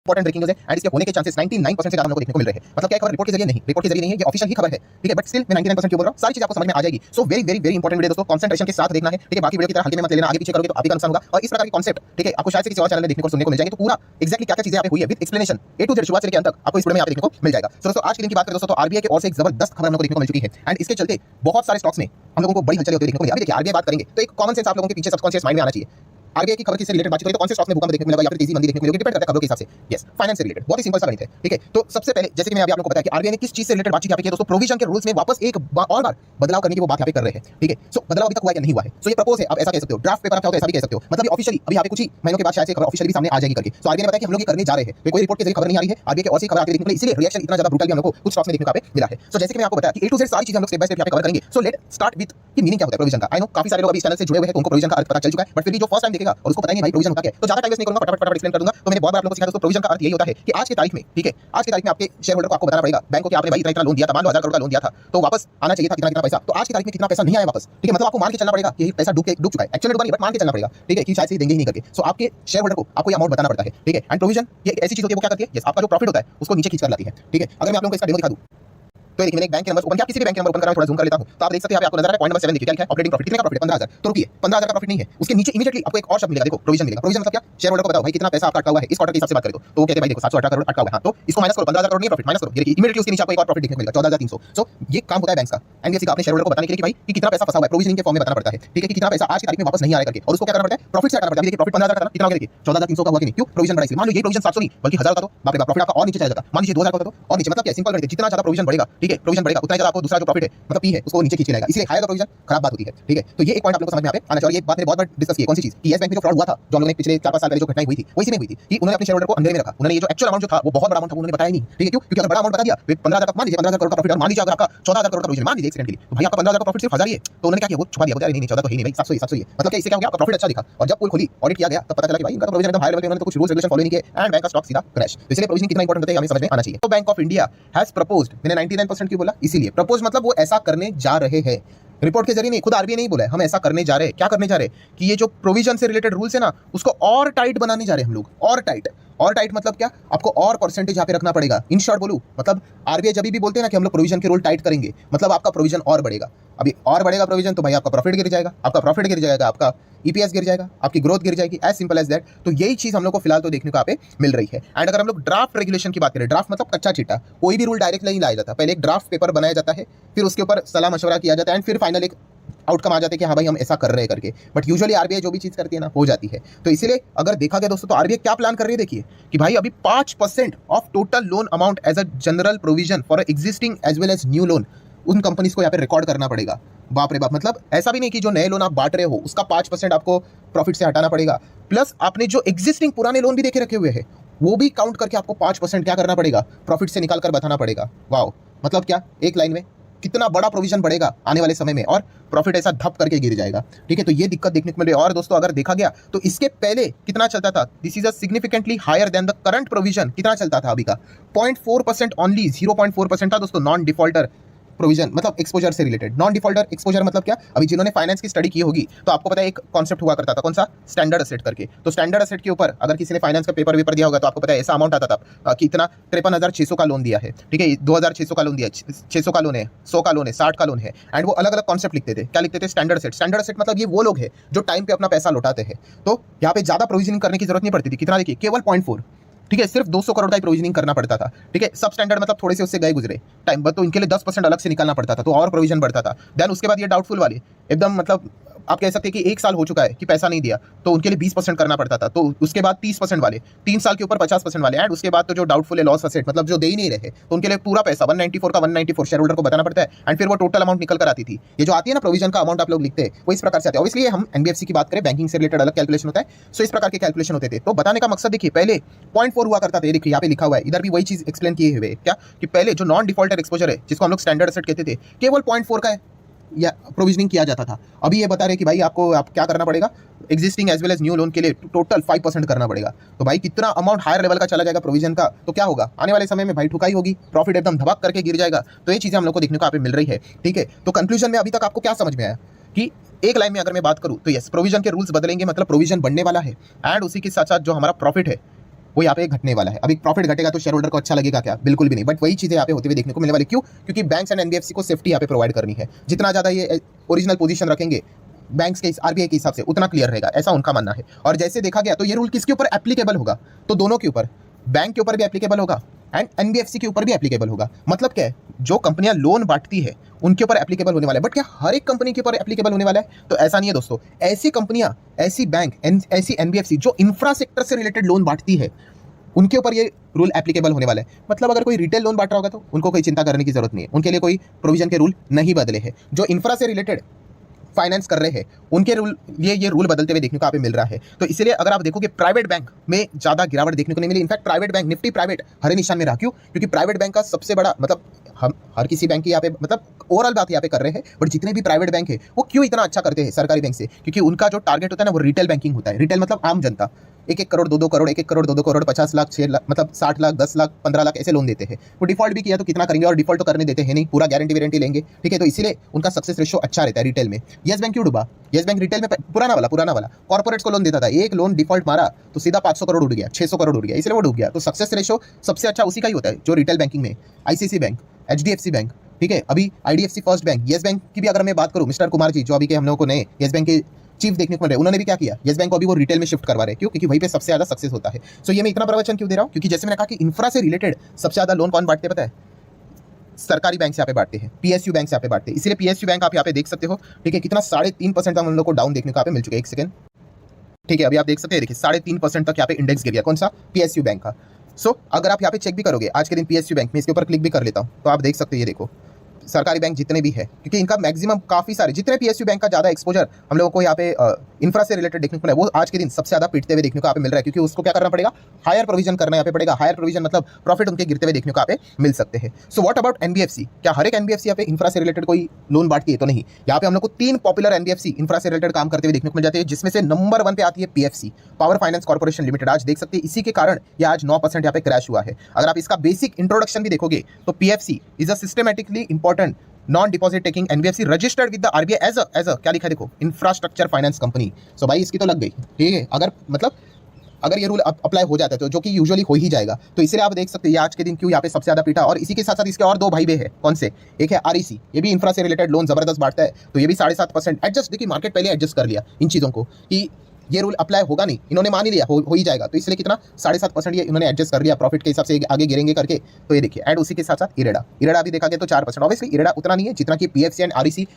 Important breaking news है and इसके होने के चांसेस 99% से ज्यादा हमको देखने को मिल रहे हैं। मतलब क्या खबर रिपोर्ट के जरिए नहीं, रिपोर्ट के जरिए नहीं है, ये ऑफिशियल ही खबर है, ठीक है। बट स्टिल मैं 99% क्यों बोल रहा हूं, सारी चीजें आपको समझ में आ जाएगी। So very very very important video दोस्तों, कंसंट्रेशन के साथ देखना है, ठीक है। बाकी वीडियो की तरह हल्के में मत ले लेना, आगे पीछे करोगे तो आप भी का नुकसान होगा। और इस प्रकार के कॉन्सेप्ट, ठीक है, आपको शायद से किसी और चैनल में देखने को सुनने को मिल जाएंगे। तो पूरा एक्जैक्टली क्या क्या चीजें यहाँ पे हुई है with explanation A to Z शुरुआत से लेकर अंत तक आपको इस वीडियो में यहाँ पे देखने को मिल जाएगा। सो दोस्तों आज के दिन की बात करें दोस्तों, तो आरबीआई की ओर से एक जबरदस्त खबर हमको देखने को मिल चुकी है एंड इसके चलते बहुत सारे स्टॉक्स में हम लोगों को बड़ी हलचल होती है देखने को मिली। अभी देखिए आरबीआई बात करेंगे तो एक कॉमन सेंस आप लोगों के पीछे सबकॉन्शियस माइंड में आना चाहिए। आरबीआई की खबर किससे रिलेटेड बातचीत करें तो कौन से स्टॉक्स में भूकंप देखने को मिलेगा या फिर तेजी मंदी देखने को मिलेगी, डिपेंड करता है खबरों के हिसाब से। यस, फाइनेंस से रिलेटेड बहुत ही सिंपल सा गणित है, ठीक है। तो सबसे पहले जैसे कि मैं अभी आप लोगों को बताया कि आरबीआई ने किस चीज से रिलेटेड बातचीत यहाँ पे की है दोस्तों, प्रोविजन के रूल्स में वापस एक और बार बदलाव करने की वो बात यहाँ पे कर रहे हैं, ठीक है। सो बदलाव अभी तक हुआ या नहीं हुआ है, सो ये प्रपोज है, आप ऐसा कह सकते हो। ड्राफ्ट पेपर आप चाहो तो ऐसा भी कह सकते हो, मतलब ऑफिशियली अभी यहाँ पे कुछ ही महीनों के बाद शायद से खबर ऑफिशियली भी सामने आ जाएगी करके। सो आरबीआई ने बताया कि हम लोग ये करने जा रहे हैं, कोई रिपोर्ट के जरिए खबर नहीं आ रही है, आरबीआई की ओर से खबर आती देखने को मिली, इसलिए रिएक्शन इतना ज्यादा ब्रूटल भी हम लोग को कुछ स्टॉक्स में देखने को मिला है। सो जैसे कि मैं आपको बताया कि ए टू जेड सारी चीजें हम लोग स्टेप बाय स्टेप यहाँ पे कवर करेंगे। सो लेट स्टार्ट विद कि मीनिंग क्या होता है प्रोविजन का। आई नो काफी सारे लोग अभी इस चैनल से जुड़े हुए हैं तो उनको प्रोविजन का अर्थ पता चल चुका है, बट फिर भी जो फर्स्ट टाइम देखेगा और उसको पता नहीं भाई प्रोविजन होता क्या है, तो ज्यादा टाइम वेस्ट नहीं करूंगा, फटाफट एक्सप्लेन कर दूंगा। तो मैंने बहुत बार आप लोगों को सिखाया दोस्तों, प्रोविजन का अर्थ यही होता है कि आज की तारीख में, ठीक है, आज की तारीख में आपके शेयर होल्डर को आपको बताना पड़ेगा बैंक को कि आपने भाई इतना लोन दिया था, मान लो 1000 करोड़ का लोन दिया था, तो वापस आना चाहिए था कितना कितना पैसा। तो आज की तारीख में कितना पैसा नहीं आया वापस, ठीक है। मतलब आपको मान के चलना पड़ेगा कि पैसा डूब चुका है, एक्चुअली डूबा नहीं बट मान के चलना पड़ेगा, ठीक है, कि शायद से देंगे ही नहीं करके। सो आपके शेयर होल्डर को आपको ये अमाउंट बताना पड़ता है, ठीक है। एंड प्रोविजन ये ऐसी चीज होती है, वो क्या करती है, यस, आपका जो प्रॉफिट होता है उसको नीचे खींच कर लाती है, ठीक है। अगर मैं आप लोगों को इसका डेमो दिखा दूं तो देखिए मैंने एक बैंक के नंबर ओपन किया, किसी भी बैंक के नंबर ओपन करा, थोड़ा जूम कर लेता हूं तो आप देख सकते हैं यहाँ पे आपको नजर आ रहा है पॉइंट नंबर 7 देखिए क्या लिखा है, ऑपरेटिंग प्रॉफिट। कितने का प्रॉफिट है 15000। तो रुकिए 15000 का प्रॉफिट नहीं है, उसके नीचे इमीडिएटली आपको एक और शब्द मिलेगा, देखो प्रोविजन मिलेगा। प्रोविजन मतलब क्या, शेयर होल्डर को बताओ भाई कितना पैसा आपका अटका हुआ है इस क्वार्टर के हिसाब से बात करें तो वो कहते हैं भाई देखो 718 करोड़ अटका हुआ है, हाँ, तो इसको माइनस करो, 15000 करोड़ नहीं प्रॉफिट माइनस करो, ये देखिए इमीडिएटली उसके नीचे आपको एक और प्रॉफिट देखने को मिलेगा 14300। सो ये काम होता है बैंक का एनबीएफसी का अपने शेयर होल्डर को बताने के लिए कि भाई कि कितना पैसा फंसा हुआ है, प्रोविजनिंग के फॉर्म में बताना पड़ता है, ठीक है, कि कितना पैसा आज की तारीख में वापस नहीं आ रहा है करके, और उसको क्या करना पड़ता है, प्रॉफिट से हटाना पड़ता है। देखिए प्रॉफिट 15000 का था, कितना हो गया देखिए 14300 का हुआ कि नहीं, क्यों प्रोविजन बढ़ा इसलिए। मान लो ये प्रोविजन 700 नहीं बल्कि 1000 का तो बाप रे बाप प्रॉफिट आपका और नीचे चला जाता, मान लीजिए 2000 का तो और नीचे। मतलब क्या सिंपल गणित है, जितना ज्यादा प्रोविजन बढ़ेगा, ठीक है, प्रोविजन बढ़ेगा उतना ज्यादा आपको दूसरा जो प्रॉफिट है मतलब पी है उसको नीचे खींच लेगा, इसलिए हायर का प्रोविजन खराब बात होती है, ठीक है। तो ये एक पॉइंट आप लोगों को समझ में आना चाहिए। ये बात मैंने बहुत बार डिस्कस की है, कौन सी चीज कि येस बैंक में जो फ्रॉड हुआ था, जो हम लोगों ने पिछले 4-5 साल पहले जो घटनाएं हुई थी, वो इसी में हुई थी कि उन्होंने अपने शेयर होल्डर को अंधेरे में रखा। उन्होंने ये जो एक्चुअल अमाउंट जो था वो बहुत बड़ा अमाउंट था, उन्होंने बताया नहीं, ठीक है। क्यों, क्योंकि अगर बड़ा अमाउंट बता दिया 15000 मान लीजिए 15000 करोड़ का प्रॉफिट, मान लीजिए अगर आपका 14000 करोड़ का प्रोविजन मान लीजिए एक्सीडेंट के लिए, तो भाई आपका 15000 का प्रॉफिट सिर्फ 1000 ही है, तो उन्होंने क्या किया, वो छुपा दिया, बोलते नहीं 14 तो है नहीं भाई 700 ही है। मतलब क्या इससे क्या हो गया, आपका प्रॉफिट अच्छा दिखा, और जब पोल खोली ऑडिट किया गया तब पता चला कि भाई इनका प्रोविजन एकदम हाई लेवल पे, उन्होंने तो कुछ रूल्स रेगुलेशन फॉलो नहीं किए एंड बैंक का स्टॉक सीधा क्रैश। तो इसलिए प्रोविजन कितना इंपॉर्टेंट होता है हमें समझ में आना चाहिए। तो bank of India has proposed, मैंने 99% क्यों बोला, इसीलिए प्रपोज मतलब वो ऐसा करने जा रहे हैं, रिपोर्ट के जरिए नहीं, खुद आरबीआई नहीं बोला है, हम ऐसा करने जा रहे हैं। क्या करने जा रहे हैं कि ये जो प्रोविजन से रिलेटेड रूल्स है ना उसको और टाइट बनाने जा रहे हैं हम लोग, और टाइट। और टाइट मतलब क्या, आपको और परसेंटेज यहाँ पे रखना पड़ेगा। इन शॉर्ट बोलूं मतलब आरबीआई जब भी बोलते हैं ना कि हम लोग प्रोविजन के रूल टाइट करेंगे, मतलब आपका प्रोविजन और बढ़ेगा। अभी और बढ़ेगा प्रोविजन तो भाई आपका प्रॉफिट गिर जाएगा, आपका प्रॉफिट गिर जाएगा, आपका ईपीएस गिर जाएगा, आपकी ग्रोथ गिर जाएगी, एज सिंपल एज दैट। तो यही चीज हम लोग को फिलहाल तो देखने को यहाँ पे मिल रही है। एंड अगर हम लोग ड्राफ्ट रेगुलेशन की बात करें, ड्राफ्ट मतलब कच्चा चिट्टा, कोई भी रूल डायरेक्ट नहीं लाया जाता, पहले एक ड्राफ्ट पेपर बनाया जाता है, फिर उसके ऊपर सलाह मशवरा किया जाता है एंड फिर फाइनल एक आउटकम आ जाते हैं कि हाँ भाई हम ऐसा कर रहे हैं करके। बट यूजुअली आरबीआई जो भी चीज करती है ना हो जाती है। तो इसीलिए अगर देखा गया दोस्तों तो आरबीआई क्या प्लान कर रही है, देखिए कि भाई अभी 5% of total loan amount as a general provision for existing as well as new loan उन कंपनीज को यहाँ पे रिकॉर्ड करना पड़ेगा। बाप रे बाप, मतलब ऐसा भी नहीं कि जो नए लोन आप बांट रहे हो उसका 5% आपको प्रॉफिट से हटाना पड़ेगा, प्लस आपने जो एग्जिस्टिंग पुराने लोन भी देखे रखे हुए हैं वो भी काउंट करके आपको 5% क्या करना पड़ेगा, प्रॉफिट से निकाल कर बताना पड़ेगा। वाओ, मतलब क्या, एक लाइन में कितना बड़ा प्रोविजन बढ़ेगा आने वाले समय में और प्रॉफिट ऐसा धप करके गिर जाएगा, ठीक है। तो ये दिक्कत देखने को मिल रही है। और दोस्तों अगर देखा गया तो इसके पहले कितना चलता था, this is a significantly higher than the current provision. कितना चलता था अभी का, 0.4% ओनली, 0.4% था दोस्तों नॉन डिफॉल्टर प्रोविजन, मतलब एक्सपोजर से रिलेटेड। नॉन डिफॉल्टर एक्सपोजर मतलब क्या, अभी जिन्होंने फाइनेंस की स्टडी की होगी तो आपको पता है एक कॉन्सेप्ट हुआ करता था, कौन सा, स्टैंडर्ड असेट करके। तो स्टैंडर्ड असेट के ऊपर अगर किसी ने फाइनेंस का पेपर वेपर दिया होगा तो आपको पता है ऐसा अमाउंट आता था कि इतना 53,600 का लोन दिया है, ठीक है, 2,600 का लोन दिया, 600 का लोन है, 100 का लोन है, 60 का लोन है। एंड वो अलग अलग कॉन्सेप्ट लिखते थे, क्या लिखते थे, स्टैंडर्ड असेट। स्टैंडर्ड असेट मतलब ये वो लोग हैं जो टाइम पे अपना पैसा लौटाते हैं। तो यहाँ पे ज्यादा प्रोविजनिंग करने की जरूरत नहीं पड़ती थी, कितना देखिए केवल 0.4, ठीक है, सिर्फ 200 करोड़ का प्रोविजनिंग करना पड़ता था, ठीक है। सब स्टैंडर्ड मतलब थोड़े से उससे गए गुजरे टाइम, बट तो इनके लिए 10% अलग से निकालना पड़ता था, तो और प्रोविजन बढ़ता था। देन उसके बाद ये डाउटफुल वाले एकदम मतलब आप कह सकते हैं कि 1 साल हो चुका है कि पैसा नहीं दिया तो उनके लिए 20% करना पड़ता था। तो उसके बाद 30% वाले, 3 साल के ऊपर 50% वाले, एंड उसके बाद तो जो डाउटफुल है लॉस असेट मतलब जो दे ही नहीं रहे तो उनके लिए पूरा पैसा 194 का 194 शेयर होल्डर को बताना पड़ता है एंड फिर वो टोटल अमाउंट निकल कर आती थी। ये जो आती है ना प्रोविजन का अमाउंट आप लोग लिखते हैं वो इस प्रकार से आते हैं। ऑब्वियसली हम एनबीएफसी की बात करें, बैंकिंग से रिलेटेड अलग कैलकुलेशन होता है, सो इस प्रकार के कैलकुलेशन होते थे। तो बताने का मकसद देखिए पहले 0.4 हुआ करता था, देखिए यहाँ पे लिखा हुआ है, इधर भी वही चीज एक्सप्लेन किए हुए क्या कि पहले जो नॉन डिफॉल्टर एक्सपोजर है जिसको हम लोग स्टैंडर्ड असेट कहते थे केवल 0.4 का है या प्रोविजनिंग किया जाता था। अभी ये बता रहे कि भाई आपको आप क्या करना पड़ेगा, existing as well as new loan के लिए टोटल 5% करना पड़ेगा। तो भाई कितना अमाउंट हायर लेवल का चला जाएगा प्रोविजन का, तो क्या होगा आने वाले समय में भाई ठुकाई होगी, प्रॉफिट एकदम धबक करके गिर जाएगा। तो ये चीजें हम लोग को देखने को यहाँ पे मिल रही है, ठीक है। तो कंक्लूजन में अभी तक आपको क्या समझ में आया कि एक लाइन में अगर मैं बात करूं तो यस, प्रोविजन के रूल्स बदलेंगे मतलब प्रोविजन बढ़ने वाला है एंड उसी के साथ साथ जो हमारा प्रॉफिट है वो यहाँ पे घटने वाला है। अभी प्रॉफिट घटेगा तो शेयर होल्डर को अच्छा लगेगा क्या? बिल्कुल भी नहीं। बट वही चीज़ें यहाँ पे होते हुए देखने को मिलने वाली। क्यों? क्योंकि बैंक्स एंड एनबीएफसी को सेफ्टी यहाँ पे प्रोवाइड करनी है। जितना ज़्यादा ये ओरिजिनल पोजीशन रखेंगे बैंक्स के आरबीआई के हिसाब से, उतना क्लियर रहेगा, ऐसा उनका मानना है। और जैसे देखा गया तो ये रूल किसके ऊपर एप्लीकेबल होगा? तो दोनों के ऊपर, बैंक के ऊपर भी एप्लीकेबल होगा एंड एनबीएफसी के ऊपर भी एप्लीकेबल होगा। मतलब क्या है, जो कंपनियां लोन बांटती है उनके ऊपर एप्लीकेबल होने वाला है। बट क्या हर एक कंपनी के ऊपर एप्लीकेबल होने वाला है? तो ऐसा नहीं है दोस्तों। ऐसी कंपनियां, ऐसी बैंक, ऐसी एनबीएफसी जो इंफ्रा सेक्टर से रिलेटेड लोन बांटती है, उनके ऊपर ये रूल एप्लीकेबल होने वाला है। मतलब अगर कोई रिटेल लोन बांट रहा होगा तो उनको कोई चिंता करने की जरूरत नहीं है, उनके लिए कोई प्रोविजन के रूल नहीं बदले हैं। जो इंफ्रा से रिलेटेड फाइनेंस कर रहे हैं उनके रूल, ये रूल बदलते हुए देखने को आप मिल रहा है। तो इसलिए अगर आप देखोगे प्राइवेट बैंक में ज़्यादा गिरावट देखने को नहीं मिली। In fact private bank, Nifty private हरे निशान में रहा। क्यों? क्योंकि प्राइवेट बैंक का सबसे बड़ा मतलब, हम हर किसी बैंक की यहाँ पे मतलब ओवरऑल बात यहाँ पे कर रहे हैं, बट जितने भी प्राइवेट बैंक है वो क्यों इतना अच्छा करते हैं सरकारी बैंक से? क्योंकि उनका जो टारगेट होता है ना वो रिटेल बैंकिंग होता है। रिटेल मतलब आम जनता, 1-1 करोड़ 2-2 करोड़, 1-1 करोड़ 2-2 करोड़, 50 लाख 6 लाख, मतलब 60 लाख 10 लाख 15 लाख ऐसे लोन देते हैं। वो डिफॉल्ट भी किया तो कितना करेंगे, और डिफॉल्ट तो करने देते हैं नहीं, पूरा गारंटी वारंटी लेंगे, ठीक है। तो इसीलिए उनका सक्सेस रेशो अच्छा रहता है रिटेल में। येस बैंक क्यों डूबा? येस बैंक रिटेल में पुराना वाला कॉर्पोरेट्स को लोन देता था। एक लोन डिफॉल्ट मारा तो सीधा 500 करोड़ उड़ गया, 600 करोड़ उड़ गया, इसलिए वो डूब गया। तो सक्सेस रेशो सबसे अच्छा उसी का ही होता है जो रिटेल बैंकिंग में। आईसीआईसीआई बैंक, एचडीएफसी बैंक, ठीक है, अभी IDFC first bank, yes bank की भी अगर मैं बात करूं, मिस्टर कुमार जी जो अभी के हम लोगों को नए येस बैंक के चीफ देखने को मिल रहे हैं, उन्होंने भी क्या किया, येस बैंक को अभी वो रिटेल में शिफ्ट करवा रहे हैं। क्यों? क्योंकि वहीं पे सबसे ज्यादा सक्सेस होता है। सो ये मैं इतना प्रवचन क्यों दे रहा हूं? क्योंकि जैसे मैंने कहा कि इंफ्रा से रिलेटेड सबसे ज्यादा लोन कौन बांटते पता है? सरकारी बैंक से यहाँ पे बांटते हैं, पीएसयू बैंक से यहाँ पे बांटते हैं। इसलिए पीएसयू बैंक आप यहाँ पे देख सकते हो, ठीक है, कितना 3.5% हम लोग को डाउन देखने को यहाँ पे मिल चुका है। एक सेकंड, ठीक है, अभी आप देख सकते हैं, देखिए 3.5% तक यहाँ पे इंडेक्स गिर गया। कौन सा? पीएसयू बैंक का। सो अगर आप यहाँ पे चेक भी करोगे आज के दिन पीएसयू बैंक में, इसके ऊपर क्लिक भी कर लेता हूँ तो आप देख सकते हैं, ये देखो सरकारी बैंक जितने भी है, क्योंकि इनका मैक्सिमम काफी सारे जितने पीएसयू बैंक का ज्यादा एक्सपोजर हम लोगों को यहाँ पे इंफ्रा से रिलेटेड देखने को मिला है, वो आज के दिन सबसे ज्यादा पिटते हुए देखने को यहाँ पे मिल रहा है। क्योंकि उसको क्या करना पड़ेगा? हायर प्रोविजन करना यहाँ पे पड़ेगा। हायर प्रोविजन मतलब प्रॉफिट उनके गिरते हुए देखने को यहाँ पे मिल सकते हैं। So what about NBFC? क्या हर एक एनबीएफसी यहाँ पे इंफ्रा से रिलेटेड कोई लोन बांटती है? तो नहीं। यहाँ पे हम लोग को 3 पॉपुलर एनबीएफसी इंफ्रा से रिलेटेड काम करते हुए देखने को मिल जाते हैं, जिसमें से नंबर 1 पे आती है PFC, power finance corporation limited. आज देख सकते हैं इसी के कारण ये आज 9% यहाँ पे क्रैश हुआ है। अगर आप इसका बेसिक इंट्रोडक्शन भी देखोगे तो PFC is a systematically important non deposit taking NBFC registered with the RBI as a क्या लिखा है देखो, इंफ्रास्ट्रक्चर फाइनेंस कंपनी। सो भाई इसकी तो लग गई, ठीक है। अगर मतलब अगर ये रूल अप्लाई हो जाता है तो जो कि यूजुअली हो ही जाएगा, तो इसलिए आप देख सकते हैं ये आज के दिन क्यों यहाँ पे सबसे ज्यादा पीटा। और इसी के साथ साथ इसके और 2 भाई बे हैं। कौन से? एक है आरईसी, ये भी इंफ्रा से रिलेटेड लोन जबरदस्त बांटता है, तो ये भी 7.5% एडजस्ट। देखिए मार्केट पहले एडजस्ट कर लिया इन चीजों को कि ये रूल अप्लाई होगा नहीं, इन्होंने मान ही लिया हो ही जाएगा, तो इसलिए कितना 7.5% ये इन्होंने एडजस्ट कर लिया प्रॉफिट के हिसाब से आगे गिरेंगे करके। तो ये देखिए एंड उसी के साथ साथ इरेडा भी देखा गया तो 4%। ऑब्वियसली इरेडा उतना नहीं है जितना कि PFC and REC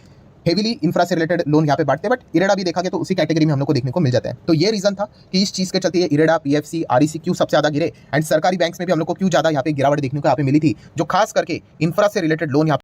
heavily infra से रिलेटेड लोन यहाँ पे बांटते हैं, बट इरेडा भी देखा गया तो उसी कैटेगरी में हम लोग को देखने को मिल जाता है। तो ये रीजन था कि इस चीज के चलते इरेडा, पीएफसी, आरईसी क्यों सबसे ज्यादा गिरे, एंड सरकारी बैंक्स में भी हम लोग को क्यों ज्यादा यहाँ पे गिरावट देखने को यहाँ पे मिली थी, जो खास करके इंफ्रा से रिलेटेड लोन यहाँ